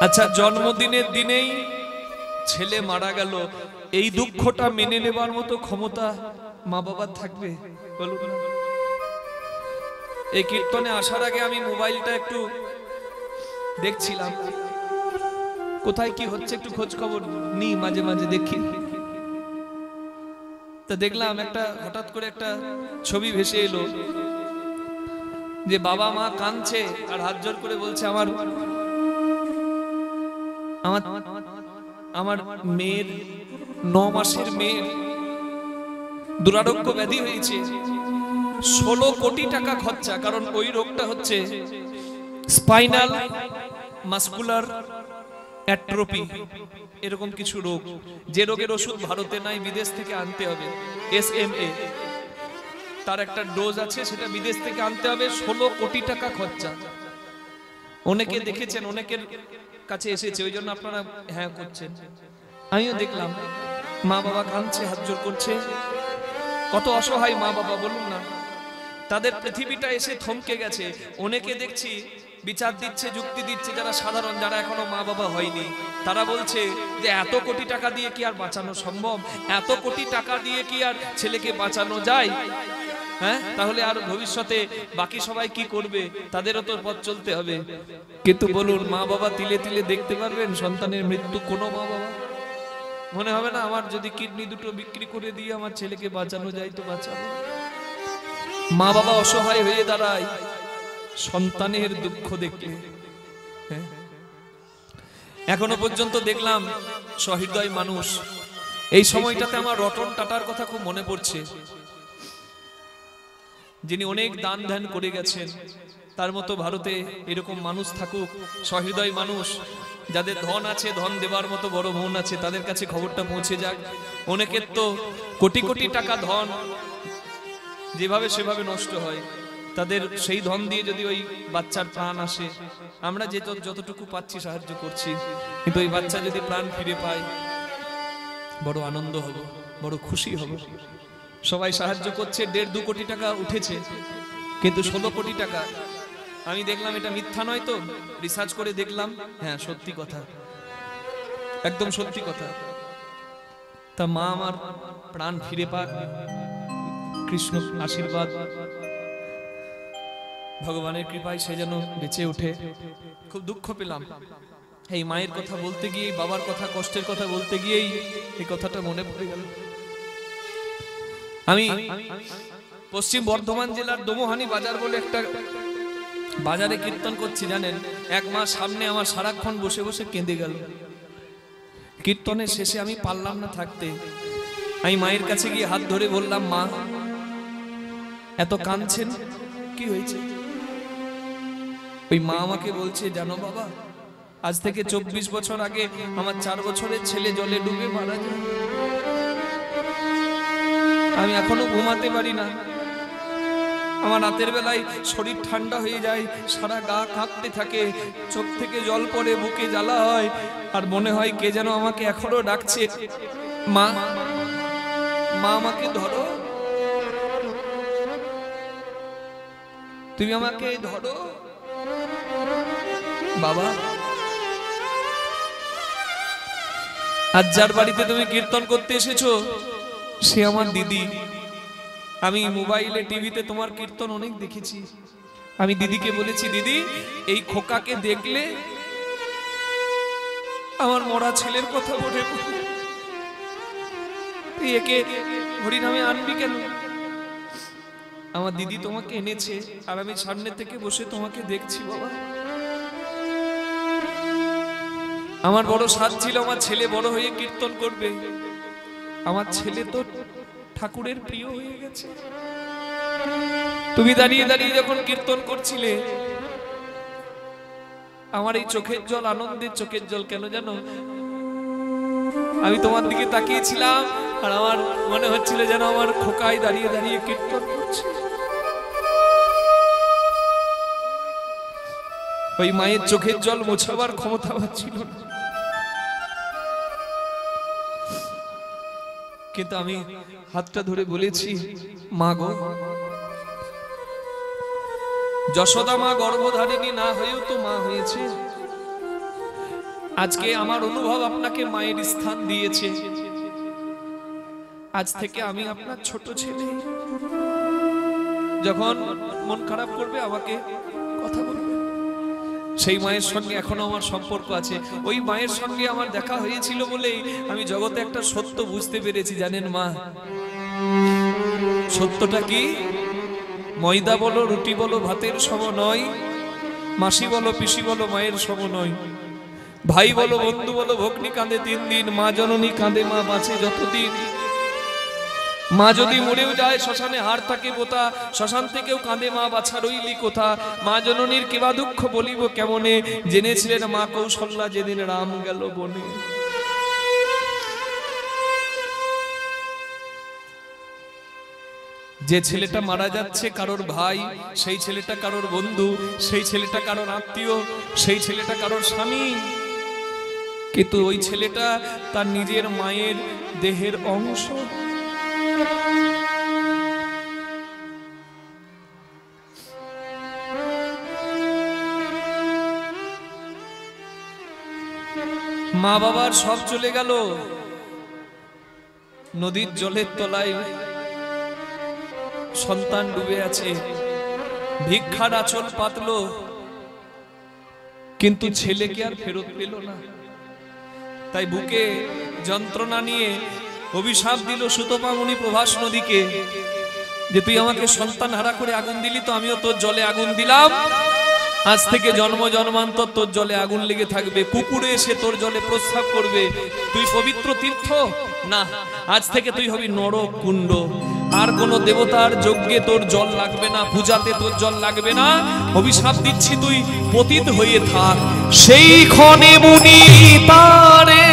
আচ্ছা, জন্মদিনের দিনেই ছেলে মারা গেল, এই দুঃখটা মেনে নেবার মতো ক্ষমতা মা বাবার থাকবে? বলুন না। এই কীর্তনে আসার আগে আমি মোবাইলটা একটু দেখছিলাম, কোথায় কি হচ্ছে একটু খোঁজ খবর নিই, মাঝে মাঝে দেখি। তা দেখলাম একটা হঠাৎ করে একটা ছবি ভেসে এলো, যে বাবা মা কাঁদছে আর হাত জোর করে বলছে আমার আমার আমার মেয়ের 9 মাসের মেয়ের দুরারোগ্য ব্যাধি হয়েছে, 16 কোটি টাকা খরচা। কারণ ওই রোগটা হচ্ছে স্পাইনাল মাসকুলার অ্যাট্রোপি, এরকম কিছু রোগ, যে রোগের ওষুধ ভারতে নাই, বিদেশ থেকে আনতে হবে। SMA তার একটা ডোজ আছে, সেটা বিদেশ থেকে আনতে হবে, 16 কোটি টাকা খরচা। অনেকে দেখেছেন, অনেকের কাছে এসেছে, ওই জন্য আপনারা হ্যাঁ করছেন। আমিও দেখলাম মা বাবা কাঁদছে, হাত জোর করছে। কত অসহায় মা বাবা বলুন না, তাদের পৃথিবীটা এসে থমকে গেছে। অনেকে দেখছি বিচার দিচ্ছে, যুক্তি দিচ্ছে, যারা সাধারণ, যারা এখনো মা বাবা হয়নি, তারা বলছে যে এত কোটি টাকা দিয়ে কি আর বাঁচানো সম্ভব? এত কোটি টাকা দিয়ে কি আর ছেলেকে বাঁচানো যায়? হ্যাঁ, তাহলে আর ভবিষ্যতে বাকি সবাই কি করবে? তাদেরও তো পথ চলতে হবে। কিন্তু বলুন, মা বাবা তিলে তিলে দেখতে পারবেন সন্তানের মৃত্যু? কোনো মা বাবা মনে হবে না আমার যদি কিডনি দুটো বিক্রি করে দিয়ে আমার ছেলেকে বাঁচানো যায় তো বাঁচাবো? মা বাবা অসহায় হয়ে দাঁড়ায় সন্তানের দুঃখ দেখলে। এখনো পর্যন্ত দেখলাম সহৃদয় মানুষ। এই সময়টাতে আমার রতন টাটার কথা খুব মনে পড়ছে, যিনি অনেক দান ধ্যান করে গেছেন। তার মতো ভারতে এরকম মানুষ থাকুক, সহৃদয় মানুষ, যাদের ধন আছে, ধন দেবার মতো বড় মন আছে, তাদের কাছে খবরটা পৌঁছে যাক। অনেকের তো কোটি কোটি টাকা ধন যেভাবে সেভাবে নষ্ট হয়, তাদের সেই ধন দিয়ে যদি ওই বাচ্চার প্রাণ আসে, আমরা যে যতটুকু পাচ্ছি সাহায্য করছি, কিন্তু ওই বাচ্চা যদি প্রাণ ফিরে পায়, বড় আনন্দ হব, বড় খুশি হব। সবাই সাহায্য করছে, 1.5-2 কোটি টাকা উঠেছে, কিন্তু 16 কোটি টাকা আমি দেখলাম, এটা মিথ্যা নয় তো, রিসার্চ করে দেখলাম, হ্যাঁ সত্যি কথা, একদম সত্যি কথা। তা মা আমার প্রাণ ফিরে পাক, কৃষ্ণ আশীর্বাদ, ভগবানের কৃপায় সে যেন বেঁচে ওঠে। খুব দুঃখ পেলাম এই মায়ের কথা বলতে গিয়ে, বাবার কথা, কষ্টের কথা বলতে গিয়েই এই কথাটা মনে পড়ে গেল। আমি পশ্চিম বর্ধমান জেলার দোমোহানি বাজার বলে একটা বাজারে কীর্তন করছি, জানেন, 1 মাস সামনে আমার সারাক্ষণ বসে বসে কেঁদে গেল। কীর্তনের শেষে আমি পারলাম না থাকতে, আমি মায়ের কাছে গিয়ে হাত ধরে বললাম, মা এত কাঁদছেন, কি হয়েছে? ওই মা আমাকে বলছে, জানো বাবা, আজ থেকে 24 বছর আগে আমার 4 বছরের ছেলে জলে ডুবে মারা যায়। আমি এখনো ঘুমাতে পারি না, আমার রাতের বেলায় শরীর ঠান্ডা হয়ে যায়, সারা গা কাঁপতে থাকে, চোখ থেকে জল পড়ে, বুকে জ্বালা হয়, আর মনে হয় কে যেন আমাকে এখনো ডাকছে, মা মা আমাকে ধরো, তুমি আমাকে ধরো বাবা। আজ যার বাড়িতে তুমি কীর্তন করতে এসেছো সে আমার দিদি। আমি মোবাইলে, টিভিতে তোমার কীর্তন অনেক দেখেছি। আমি দিদিকে বলেছি, দিদি এই খোকাকে দেখলে আমার মরা ছেলের কথা মনে পড়ে, তুই একে হরিনামে আনবি কেন? আমার দিদি তোমাকে এনেছে, আর আমি সামনে থেকে বসে তোমাকে দেখছি বাবা। আমার বড় সাধ ছিল আমার ছেলে বড় হয়ে কীর্তন করবে, আমার ছেলে তো ঠাকুরের প্রিয় হয়ে গেছে। তুমি দাঁড়িয়ে দাঁড়িয়ে যখন কীর্তন করছিলে, আমার এই চোখের জল, আনন্দের চোখের জল কেন জানো? আমি তোমার দিকে তাকিয়েছিলাম, আর আমার মনে হচ্ছিল যেন আমার খোকায় দাঁড়িয়ে দাঁড়িয়ে কীর্তন করছে। ওই মায়ের চোখের জল মোছাবার ক্ষমতা আমার ছিল না, কিন্তু আমি হাতটা ধরে বলেছি, মা গো, যশোদা মা গর্ভধারিণী না হয়েও তো মা হয়েছে, আজকে আমার অনুভব আপনাকে মায়ের স্থান দিয়েছে। আজ থেকে আমি আপনার ছোট ছেলে, যখন মন খারাপ করবে আমাকে কথা বলবে। সেই মায়ের সঙ্গে এখনো আমার সম্পর্ক আছে। ওই মায়ের সঙ্গে আমার দেখা হয়েছিল বলেই আমি জগতে একটা সত্য বুঝতে পেরেছি। জানেন মা, সত্যটা কি? ময়দা বলো, রুটি বলো, ভাতের সম নয়। মাসি বলো, পিসি বলো, মায়ের সম নয়। ভাই বলো, বন্ধু বলো, ভগ্নি কাঁদে 3 দিন, মা জননী কাঁদে, মা বাঁচে যতদিন। মা যদি মরেও যায়, শ্মশানে হাড় থাকে বোতা, শ্মশান থেকেও কাঁদে, মা বাছা রইলি কোথা। মা জননীর কিবা দুঃখ বলিব কেমনে, জেনেছিলেন মা কৌশল্যা যেদিন রাম গেল বনে। যে ছেলেটা মারা যাচ্ছে কারোর ভাই, সেই ছেলেটা কারোর বন্ধু, সেই ছেলেটা কারোর আত্মীয়, সেই ছেলেটা কারোর স্বামী, কিন্তু ওই ছেলেটা তার নিজের মায়ের দেহের অংশ। মা বাবার সব চলে গেল, নদীর জলের তলায় সন্তান ডুবে আছে, ভিক্ষার আঁচল পাতলো, কিন্তু ছেলেকে আর ফেরত পেল না। তাই বুকে যন্ত্রণা নিয়ে অভিশাপ দিল সুতপা মুনি প্রভাস নদীকে, যে তুই আমাকে সন্তান হারা করে আগুন দিলি, তো আমিও তোর জলে আগুন দিলাম। আজ থেকে জন্ম জন্মান্তর তোর জলে আগুন লেগে থাকবে। কুকুরে এসে তোর জলে প্রস্রাব করবে। তুই পবিত্র তীর্থ না, আজ থেকে তুই হবি নরক কুণ্ড। আর কোন দেবতার যজ্ঞে তোর জল লাগবে না, পূজাতে তোর জল লাগবে না। অভিশাপ দিচ্ছি, তুই পতিত হয়ে থাক। সেই ক্ষণে মুনি তারে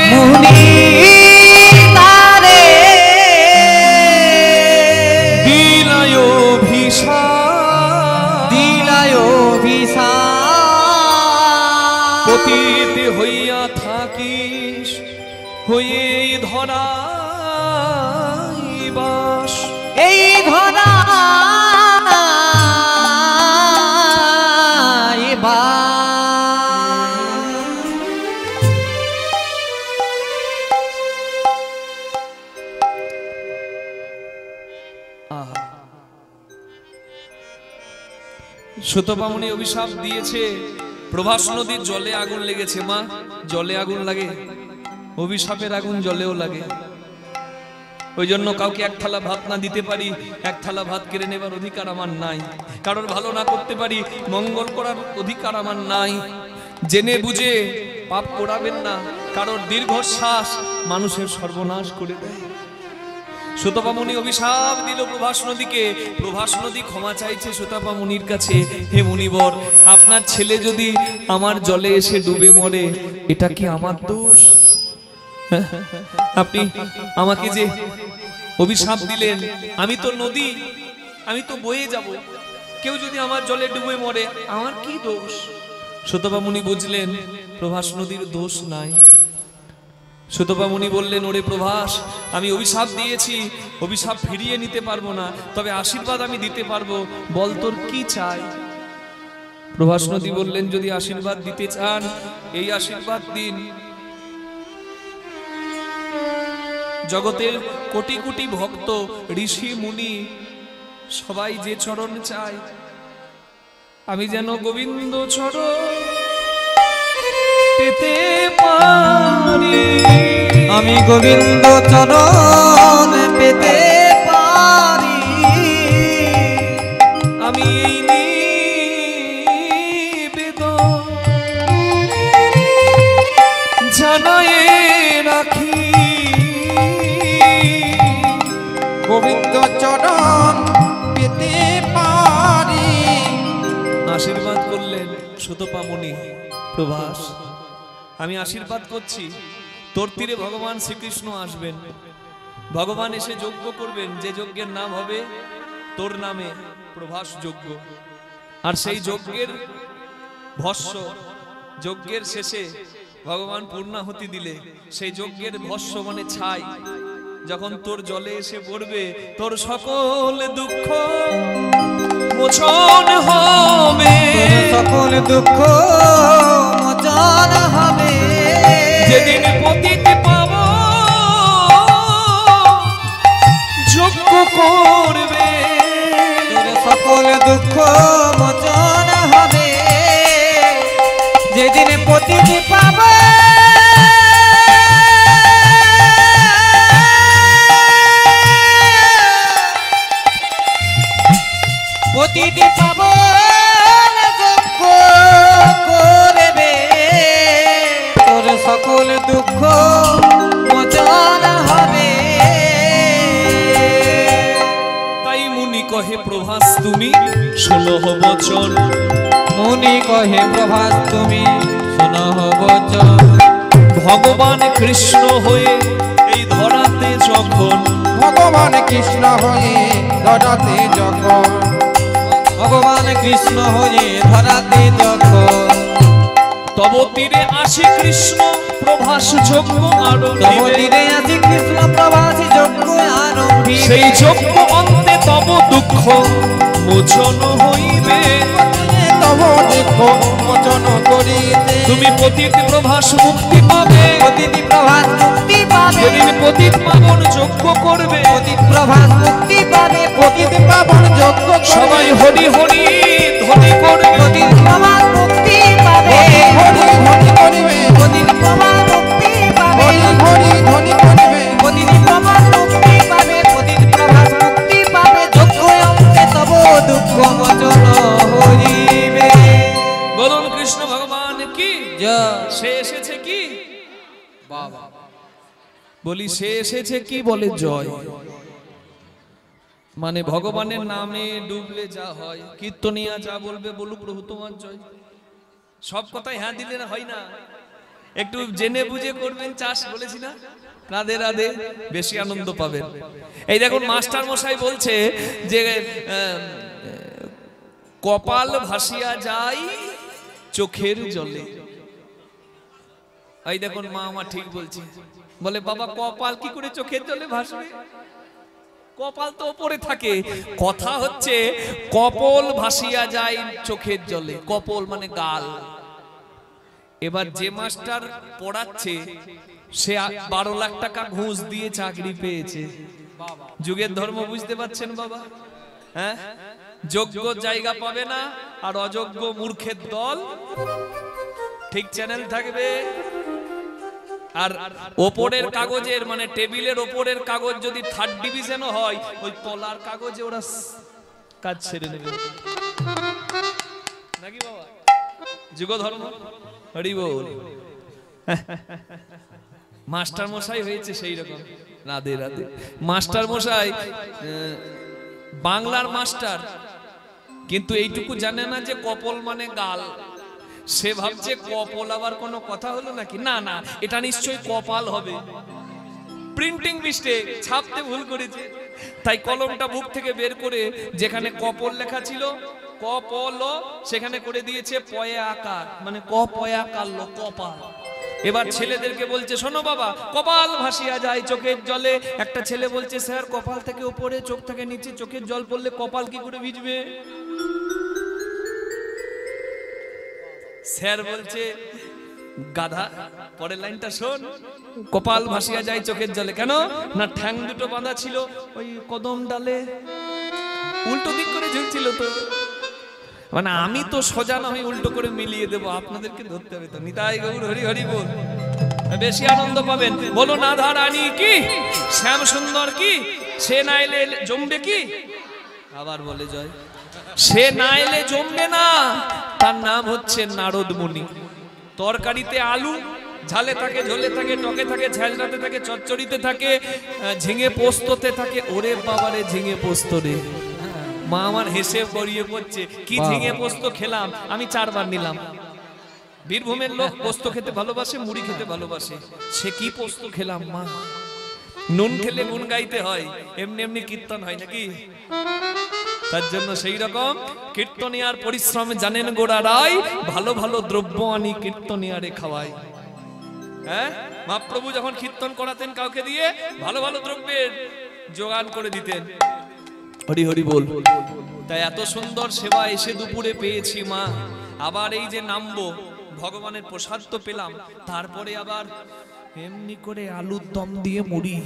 দিলায় অভিশাপ, পতিত হইয়া থাকিস, হয়ে ধরাই বাস। এই ধরাই বাস। সুতপা মুনি অভিশাপ দিয়েছে, প্রভাস নদীর জলে আগুন লেগেছে। মা, জলে আগুন লাগে, অভিশাপের আগুন জলেও লাগে। ওই জন্য কাউকে এক থালা ভাত না দিতে পারি, এক থালা ভাত কেড়ে নেবার অধিকার আমার নাই। কারোর ভালো না করতে পারি, মঙ্গল করার অধিকার আমার নাই। জেনে বুঝে পাপ করাবেন না। কারোর দীর্ঘশ্বাস মানুষের সর্বনাশ করে দেয়। সুতপা মুনি অভিশাপ দিল প্রভাস নদীকে। প্রভাস নদী ক্ষমা চাইছে সুতপা মুনির কাছে, হে মুনিবর, আপনার ছেলে যদি আমার জলে এসে ডুবে মরে, এটা কি আমার দোষ? আপনি আমাকে যে অভিশাপ দিলেন, আমি তো নদী, আমি তো বয়ে যাব। কেউ যদি আমার জলে ডুবে মরে, আমার কি দোষ? সুতপা মুনি বুঝলেন প্রভাস নদীর দোষ নাই। সুতপা মুনি বললেন, ওরে প্রভাস, আমি অভিশাপ দিয়েছি, অভিশাপ ফিরিয়ে নিতে পারবো না, তবে আশীর্বাদ আমি দিতে পারবো। বল তোর কি চাই? প্রভাস নদী বললেন, যদি আশীর্বাদ দিতে চান, এই আশীর্বাদ দিন। জগতের কোটি কোটি ভক্ত, ঋষি মুনি সবাই যে চরণ চায়, আমি যেন গোবিন্দ চরণ পেতে পারি। আমি গোবিন্দ চরণ পেতে পারি। আমি এই নিবেদন জানায়ে রাখি, গোবিন্দ চরণ পেতে পারি। আশীর্বাদ করলেন সুতপা মুনি। প্রভাস, আমি আশীর্বাদ করছি, তোর তীরে ভগবান শ্রীকৃষ্ণ আসবেন। ভগবান এসে যজ্ঞ করবেন, যে যজ্ঞের নাম হবে তোর নামে, প্রভাস যজ্ঞ। আর সেই যজ্ঞের ভস্য, যজ্ঞের শেষে ভগবান পূর্ণাহুতি দিলে, সেই যজ্ঞের ভস্য মানে ছাই, যখন তোর জলে এসে পড়বে, তোর সকল দুঃখ মোচন হবে, সকল দুঃখ মোচন হবে। পতিতে পাবে পতিতে পাবো যোগ্য করবে তোর সকল দুঃখ মোচন হবে। তাই মুনি কহে প্রভাস তুমি ষোলহ বচন, মুনি কহে প্রভাস তুমি শোনহ বচন। ভগবান কৃষ্ণ হয়ে এই ধরাতে যখন, ভগবান কৃষ্ণ হয়ে ধরাতে যখন, ভগবান কৃষ্ণ হয়ে ধরাতে যখন, তব তীরে আসি কৃষ্ণ প্রভাস যজ্ঞ তব আরম্ভিবে। তীরে আসি কৃষ্ণ প্রভাসী যজ্ঞ আরম্ভিবে। সেই যজ্ঞ অন্তে তব দুঃখ মোচন হইবে। তব দুঃখ মোচন করিতে তুমি পতিত প্রভাস মুক্তি পাবে। পতিত প্রভাস মুক্তি পাবে। যেদিন পতিত পাবন যজ্ঞ করবে, পতিত প্রভাস মুক্তি পাবে। পতিত পাবন যজ্ঞ সবাই হরি হরি ধ্বনি করবে। পতিত প্রভাস মুক্তি পাবে। হরি হরি করিবে। পতিত প্রভাস মুক্তি পাবে। হরি ধ্বনি করিবে। পতিত প্রভাস মুক্তি পাবে। পতিত প্রভাস মুক্তি পাবে। যজ্ঞ অন্তে তব দুঃখ মোচন হইবে। বলুন কৃষ্ণ ভগবান কি জয়। সে এসেছে কি বাবা, বলি সে এসেছে কি বলে জয়। মানে ভগবানের নামে ডুবলে যা হয়, কীর্তনিয়া যা বলবে বলুক প্রভু তোমার জয়। সব কথাই হ্যাঁ দিলে না হয় না, একটু জেনে বুঝে করবেন চাষ, বলেছি না। রাধে রাধে, বেশি আনন্দ পাবেন। এই দেখুন মাস্টার মশাই বলছে যে কপাল ভাসিয়া যায় চোখের জলে। এই দেখুন মা আমার ঠিক বলছে, বলে বাবা কপাল কি করে চোখের জলে ভাসবে, কপাল তো উপরে থাকে। কথা হচ্ছে কপল ভাসিয়া যায় চোখের জলে, কপল মানে গাল। এবার যে মাস্টার পড়াচ্ছে সে 12 লাখ টাকা ঘুষ দিয়ে চাকরি পেয়েছে। যুগের ধর্ম বুঝতে পারছেন বাবা? হ্যাঁ, যোগ্য জায়গা পাবে না আর অযোগ্য মূর্খের দল ঠিক চ্যানেল থাকবে। আর ওপরের কাগজের মানে টেবিলের ওপরের কাগজ যদি 3rd ডিভিশনও হয়, ওই তলার কাগজে ওরা কাজ ছেড়ে নেবে নাকি বাবা? যুগ ধর্ম হরি বল। মাস্টার মশাই হয়েছে সেই রকম। রাধে রাধে। মাস্টার মশাই বাংলার মাস্টার, কিন্তু এইটুকু জানে না যে কপল মানে গাল। সে ভাবছে কপল আবার কোনো কথা হলো নাকি, না না, এটা নিশ্চয়ই কপাল হবে। প্রিন্টিং মিস্টেক, ছাপতে ভুল করেছে। তাই কলমটা বুক থেকে বের করে যেখানে কপল লেখা ছিল কপল, সেখানে করে দিয়েছে পয়ে আকার, মানে ক পয়ে আকার লো, কপাল। এবার ছেলেদেরকে বলছে শোনো বাবা, কপাল ভাসিয়া যায় চোখের জলে। একটা ছেলে বলছে স্যার কপাল থেকে উপরে চোখ থেকে নিচে চোখের জল পড়লে কপাল কি করে ভিজবে? স্যার বলছে গাধা, পরের লাইনটা শোন, কপাল ভাসিয়া যায় চোখের জলে কেন না ঠ্যাং দুটো বাঁধা ছিল ওই কদম ডালে, উল্টো দিক করে ঝুলছিল। তো মানে আমি তো সোজা না, আমি উল্টো করে মিলিয়ে দেবো, আপনাদেরকে ধরতে হবে। তো নিতাই গৌর হরি হরি বল, বেশি আনন্দ পাবেন। বলো রাধা রানী কি, শ্যাম সুন্দর কি, সে না এলে জমবে কি? আবার বলে জয়। সে না এলে জমবে না, তার নাম হচ্ছে নারদ মুনি। তরকারিতে আলু ঝালে থাকে, ঝোলে থাকে, টকে থাকে, ঝালটাতে থাকে, চচ্চড়িতে থাকে, ঝিঙে পোস্ততে থাকে। ওরে বাবারে ঝিঙে পোস্ত রে, মা আমার হেসে গড়িয়ে পড়ছে। কি ঝিঙে পোস্ত খেলাম আমি, 4 বার নিলাম। বীরভূমের লোক পোস্ত খেতে ভালোবাসে, মুড়ি খেতে ভালোবাসে। সে কি পোস্ত খেলাম মা। নুন খেলে গুণ গাইতে হয়, এমনি এমনি কীর্তন হয় নাকি? তার জন্য সেই রকম কীর্তনিয়ার পরিশ্রমে জানেন গোড়া রায়, ভালো ভালো দ্রব্য আনি কীর্তনিয়ারে খাওয়াই। হ্যাঁ, মহাপ্রভু যখন কীর্তন করাতেন কাউকে দিয়ে ভালো ভালো দ্রব্যের জোগান করে দিতেন। হরি হরি বল। তাই এত সুন্দর সেবা এসে দুপুরে পেয়েছি মা। আবার এই যে নামবো, ভগবানের প্রসাদ তো পেলাম, তারপরে আবার এমনি করে আলুর দম দিয়ে মুড়ি।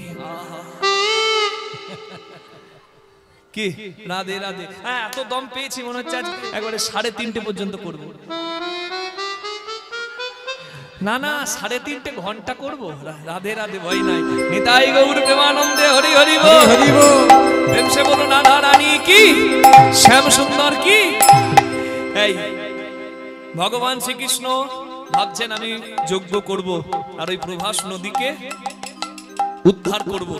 কি রাধে রাধে। হ্যাঁ, এত দম পেয়েছি মনে হচ্ছে আজ একবারে 3:30 পর্যন্ত করবো। না না 3.5 ঘন্টা করব। রাধে রাধে, ভয় নাই। নিতাই গৌর প্রেমানন্দে, হরি হরি বল, হরি বল। প্রেম সে বলো রাধা রানী কি, শ্যাম সুন্দর কি। এই ভগবান শ্রীকৃষ্ণ ভাবছেন আমি যজ্ঞ করব, আর ওই প্রভাস নদীকে উদ্ধার করব,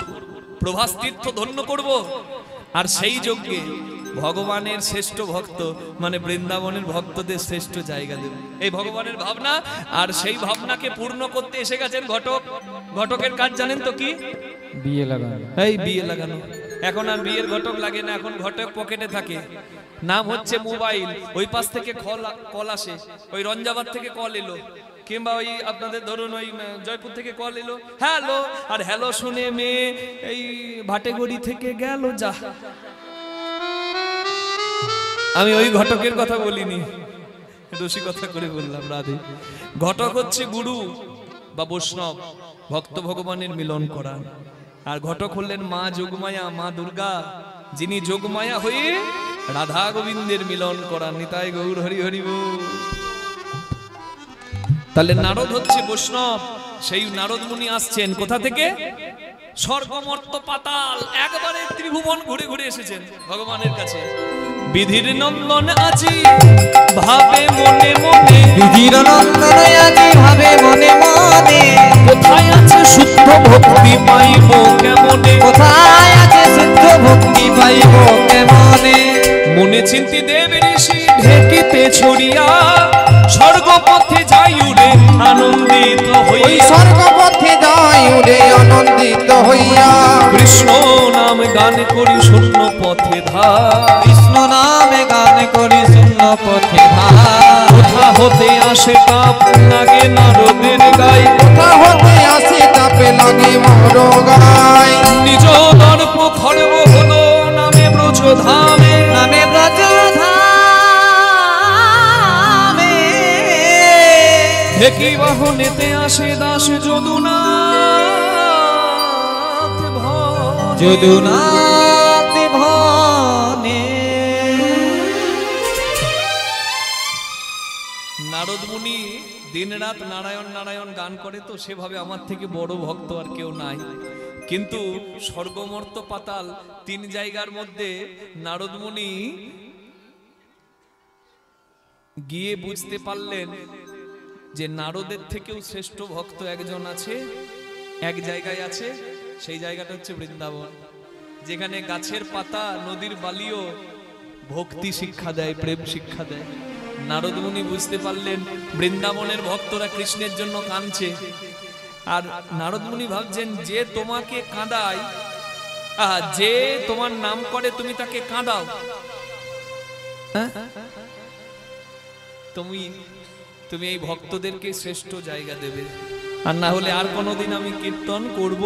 প্রভাস তীর্থ ধন্য করব, আর সেই যজ্ঞে ভগবানের শ্রেষ্ঠ ভক্ত মানে বৃন্দাবনের ভক্তদের শ্রেষ্ঠ জায়গা দেব, এই ভগবানের ভাবনা। আর সেই ভাবনাকে পূর্ণ করতে এসে গেছেন ঘটক। ঘটকের কাজ জানেন তো কি? বিয়ে লাগানো। এই বিয়ে লাগানো। এখন আর বিয়ের ঘটক লাগে না, এখন ঘটক পকেটে থাকে, নাম হচ্ছে মোবাইল। ওই পাশ থেকে কল আসে, ওই রঞ্জাবাদ থেকে কল এলো, কিংবা ওই আপনাদের ধরুন ওই জয়পুর থেকে কল এলো, হ্যালো, আর হ্যালো শুনে মেয়ে এই ভাটেগড়ি থেকে গেল যা। আমি ওই ঘটকের কথা বলিনি, রসিকতা করে বললাম। রাধে। ঘটক হচ্ছে গুরু বা বৈষ্ণব, ভক্ত ভগবানের মিলন করা। আর ঘটক হলেন মা যোগমায়া, মা দুর্গা, যিনি যোগমায়া হয়ে রাধা গোবিন্দের মিলন করান। নিতাই গৌর হরি হরি বল। তাহলে নারদ হচ্ছে বৈষ্ণব, সেই নারদ মুনি আসছেন কোথা থেকে? স্বর্গ মর্ত পাতাল, একবারে ত্রিভুবন ঘুরে ঘুরে এসেছেন ভগবানের কাছে। বিধির নন্দন আজি ভাবে মনে মনে, বিধির নন্দন আজি ভাবে মনে মনে, কোথায় আছে শুদ্ধ ভক্তি পাইব কেমনে, কোথায় আছে শুদ্ধ ভক্তি পাইব কেমনে। মনে চিন্তি দেব ঋষি ঢেকিতে ছড়িয়া, স্বর্গ পথে যাই উড়ে আনন্দিত ওই হইয়া, স্বর্গ পথে যাই উড়ে আনন্দিত হইয়া, কৃষ্ণ নাম গান করি শূন্য পথে ধার, কৃষ্ণ নামে গান করি শূন্য পথে ধার। কোথা হতে আসে তাপ লাগে নারদের গায়ে, কোথা হতে আসে তাপে লাগে মোর গায়, নিজ দর্প খর্ব হলো নামে ব্রজ ধামে, নামে ব্রজ ধামে। ঢেকি বাহনেতে আসে দাস যদুনাথ ভজে। যদুনাথ ভনে। নারদ মুনি দিনরাত নারায়ণ নারায়ণ গান করে, তো সেভাবে আমার থেকে বড় ভক্ত আর কেউ নাই। কিন্তু স্বর্গমর্ত পাতাল 3 জায়গার মধ্যে নারদ মুনি গিয়ে বুঝতে পারলেন যে নারদের থেকেও শ্রেষ্ঠ ভক্ত একজন আছে, এক জায়গায় আছে। সেই জায়গাটা হচ্ছে বৃন্দাবন, যেখানে গাছের পাতা নদীর বালিও ভক্তি শিক্ষা দেয়, প্রেম শিক্ষা দেয়। নারদ মুনি বুঝতে পারলেন বৃন্দাবনের ভক্তরা কৃষ্ণের জন্য কাঁদছে। আর নারদ মুনি ভাবছেন, যে তোমাকে কাঁদায়, যে তোমার নাম করে তুমি তাকে কাঁদাও, তুমি তুমি এই ভক্তদেরকে শ্রেষ্ঠ জায়গা দেবে, আর না হলে আর কোনোদিন আমি কীর্তন করব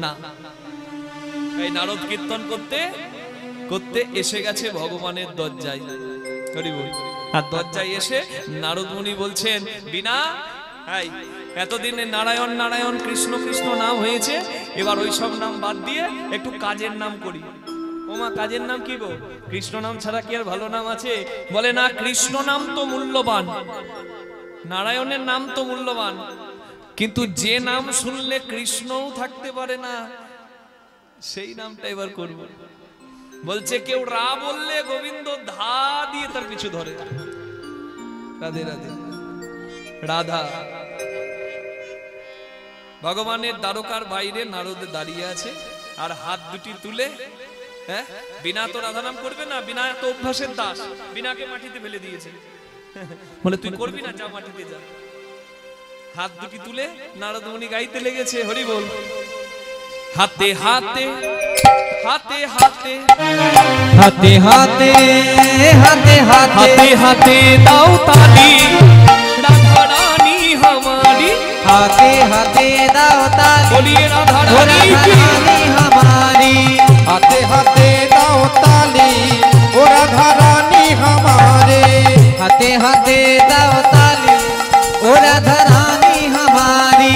না। এই নারদ কীর্তন করতে করতে এসে গেছে ভগবানের দরজায়, হরি বল। আর দরজায় এসে নারদ মুনি বলছেন, বিনা, এতদিনে নারায়ণ নারায়ণ কৃষ্ণ কৃষ্ণ নাম হয়েছে, এবার ওই সব নাম বাদ দিয়ে একটু কাজের নাম করি। ওমা, কাজের নাম কি গো? কৃষ্ণ নাম ছাড়া কি আর ভালো নাম আছে? বলে না, কৃষ্ণ নাম তো মূল্যবান, নারায়ণের নাম তো মূল্যবান, কিন্তু যে নাম শুনলে কৃষ্ণও থাকতে পারে না, সেই নামটা এবার করব। বলছে, কেউ রা বললে গোবিন্দ ধা দিয়ে তার পিছু ধরে। রাধে রাধে। রাধা। ভগবানের দ্বারকার বাইরে নারদ দাঁড়িয়ে আছে, আর হাত দুটি তুলে, হ্যাঁ, বিনা তো রাধা নাম করবে না, বিনা তো অভ্যাসের দাস, বিনাকে মাটিতে ফেলে দিয়েছে। বলে, তুই করবি না, যা মাটিতে যা। হাত দুটি তুলে নারদ মুনি গাইতে লেগেছে, হরি বল। হাতে হাতে হাতে হাতে হাতে হাতে হাতে হাতে হাতে দাও তালি, রাধা রানী हमारी, हाथे हाथे दाओ ताली, बोलिए राधा रानी की, हमारी, हाथे हाथे दाओ ताली, ओ राधा रानी हमारे, हाथे हाथे दाओ ताली, ओ राधा रानी हमारी।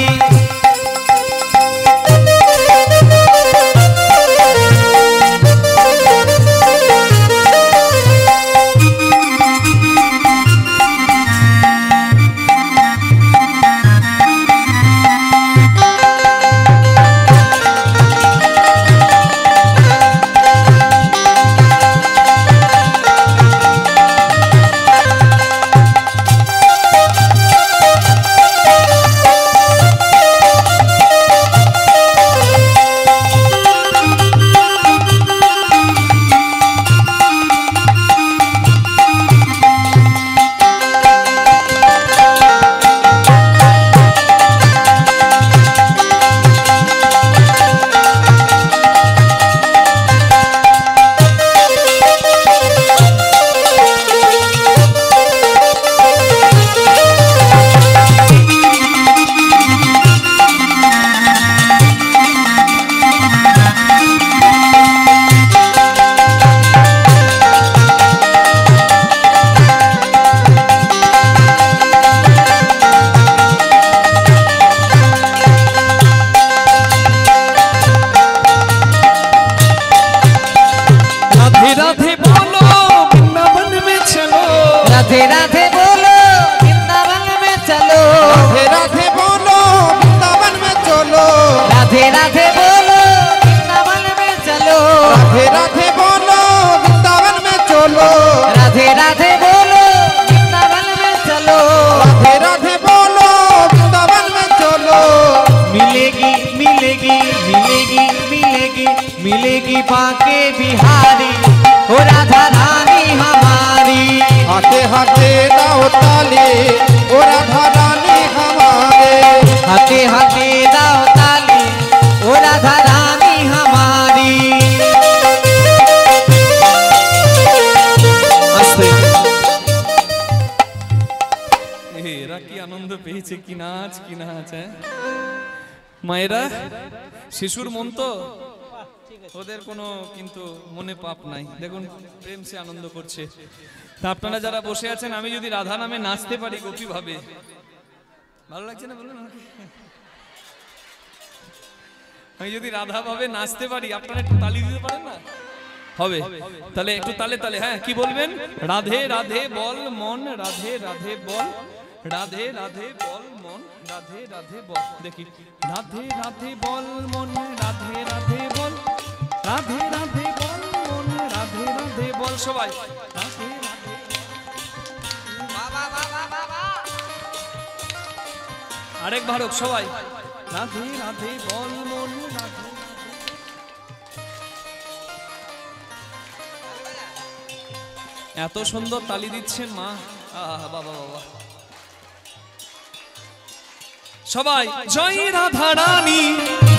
बांके बिहारी हो राधा रानी हमारी। हाथे हाथे दाओ ताली ओ राधा रानी हमारे। हाथे हाथे दाओ ताली ओ राधा रानी हमारी। এরা কি আনন্দ পেয়েছে, কি নাচ মায়েরা, শিশুর মন তো, ওদের কোনো কিন্তু মনে পাপ নাই, দেখুন প্রেম সে আনন্দ করছে। তা আপনারা যারা বসে আছেন, আমি যদি রাধা নামে নাচতে পারি গোপী ভাবে, ভালো লাগছে না বলুন আমাকে? আমি যদি রাধা ভাবে নাচতে পারি, আপনারা একটু তালি দিতে পারেন না? হবে, তাহলে একটু তালে তালে, হ্যাঁ কি বলবেন? রাধে রাধে বল মন, রাধে রাধে বল, রাধে রাধে বল মন, রাধে রাধে বল, দেখি রাধে রাধে বল মন, রাধে রাধে বল, রাধে রাধে বল মন, রাধে রাধে বল, সবাই রাধে রাধে। আরেকবার হোক সবাই, রাধে রাধে বল মন, রাধে। এত সুন্দর তালি দিচ্ছেন মা, আহা বাবা বাবা। সবাই জয় রাধা রানী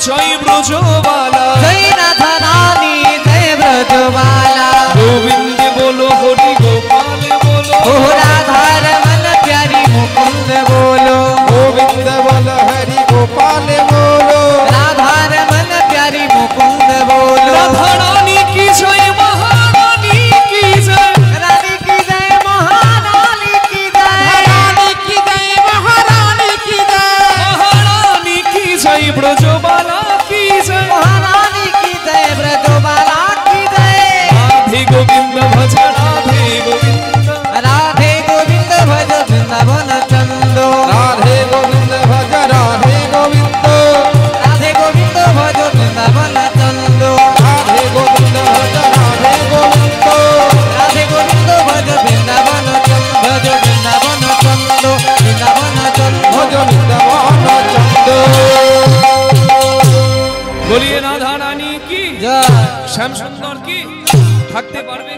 জয় ব্রজবালা, জয় রাধা রানী জয় ব্রজবালা। গোবিন্দ বলো হরি গোপাল বলো, ओ राधा रमन प्यारी मुकुंद बोलो। गोविंद बल हरि गोपाल बोलो। राधा रमन प्यारी मुकुंद बोलो। राधा रानी की जय महारानी की जय, रानी की जय महारानी की जय। रानी की जय महारानी की जय। महारानी की जय ब्रजबाला की जय, महारानी की जय ब्रजबाला की जय। राधे गोविंद भज राधे गोविंद, राधे गोविंद भज वृंदावन चंदो। राधे गोविंद भज राधे गोविंद। राधे गोविंद भज वृंदावन चंदो। राधे गोविंद भज राधे गोविंद। राधे गोविंद भज वृंदावन चंदो। भज वृंदावन चंदो, वृंदावन चंदो। भज वृंदावन चंदो। बोलिए राधा रानी की जय। श्याम सुंदर की। থাকতে পারবে